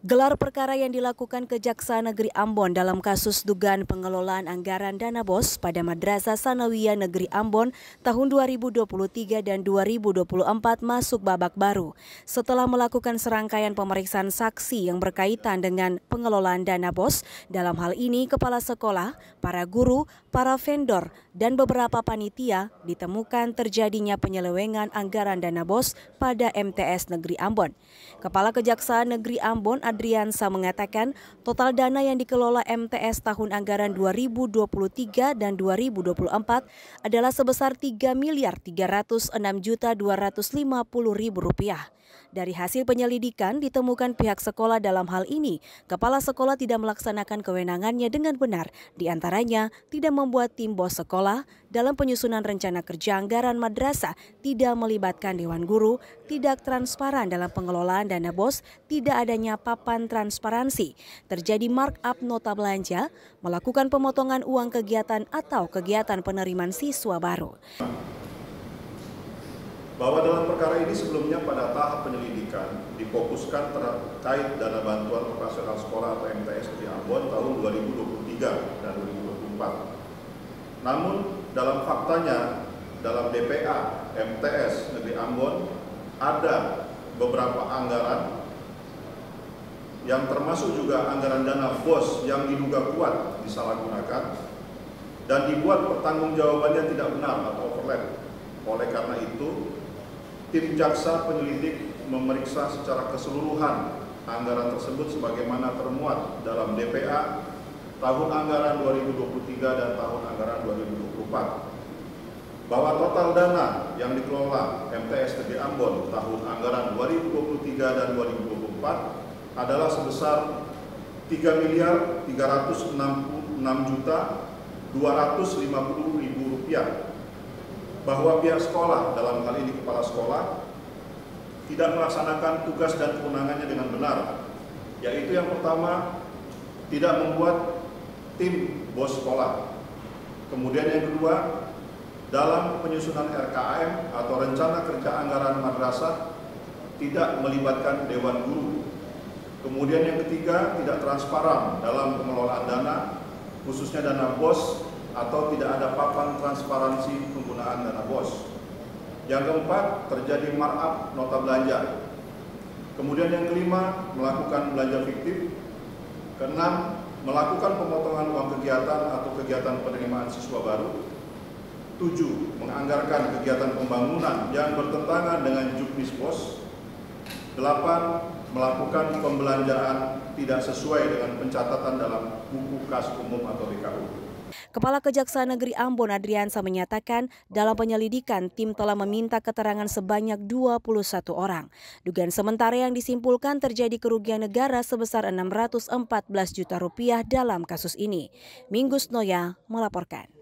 Gelar perkara yang dilakukan Kejaksaan Negeri Ambon dalam kasus dugaan pengelolaan anggaran dana BOS pada Madrasah Tsanawiyah Negeri Ambon tahun 2023 dan 2024 masuk babak baru setelah melakukan serangkaian pemeriksaan saksi yang berkaitan dengan pengelolaan dana BOS. Dalam hal ini kepala sekolah, para guru, para vendor, dan beberapa panitia ditemukan terjadinya penyelewengan anggaran dana BOS pada MTS Negeri Ambon. Kepala Kejaksaan Negeri Ambon Adriansa mengatakan total dana yang dikelola MTS tahun anggaran 2023 dan 2024 adalah sebesar Rp3.306.250.000. Dari hasil penyelidikan ditemukan pihak sekolah dalam hal ini, kepala sekolah tidak melaksanakan kewenangannya dengan benar, diantaranya tidak membuat tim BOS sekolah dalam penyusunan rencana kerja anggaran madrasah, tidak melibatkan dewan guru, tidak transparan dalam pengelolaan dana BOS, tidak adanya papan transparansi, terjadi markup nota belanja, melakukan pemotongan uang kegiatan atau kegiatan penerimaan siswa baru. Bahwa dalam perkara ini sebelumnya pada tahap penyelidikan difokuskan terkait dana bantuan operasional sekolah atau MTS di Ambon tahun 2023 dan 2024. Namun dalam faktanya dalam DPA MTS Negeri Ambon ada beberapa anggaran yang termasuk juga anggaran dana BOS yang diduga kuat disalahgunakan dan dibuat pertanggungjawabannya tidak benar atau overlap. Oleh karena itu, tim jaksa penyelidik memeriksa secara keseluruhan anggaran tersebut sebagaimana termuat dalam DPA tahun anggaran 2023 dan tahun anggaran 2024. Bahwa total dana yang dikelola MTS Negeri Ambon tahun anggaran 2023 dan 2024 adalah sebesar Rp3.366.250.000. Bahwa pihak sekolah, dalam hal ini kepala sekolah, tidak melaksanakan tugas dan kewenangannya dengan benar, yaitu yang pertama, tidak membuat tim BOS sekolah. Kemudian yang kedua, dalam penyusunan RKAM atau rencana kerja anggaran madrasah, tidak melibatkan dewan guru. Kemudian yang ketiga, tidak transparan dalam pengelolaan dana, khususnya dana BOS, atau tidak ada papan transparansi penggunaan dana BOS. Yang keempat, terjadi markup nota belanja. Kemudian yang kelima, melakukan belanja fiktif. Keenam, melakukan pemotongan uang kegiatan atau kegiatan penerimaan siswa baru. 7, menganggarkan kegiatan pembangunan yang bertentangan dengan juknis BOS. 8, melakukan pembelanjaan tidak sesuai dengan pencatatan dalam buku kas umum atau BKU. Kepala Kejaksaan Negeri Ambon Adriansa menyatakan dalam penyelidikan tim telah meminta keterangan sebanyak 21 orang. Dugaan sementara yang disimpulkan terjadi kerugian negara sebesar Rp614 juta dalam kasus ini. Minggus Noya melaporkan.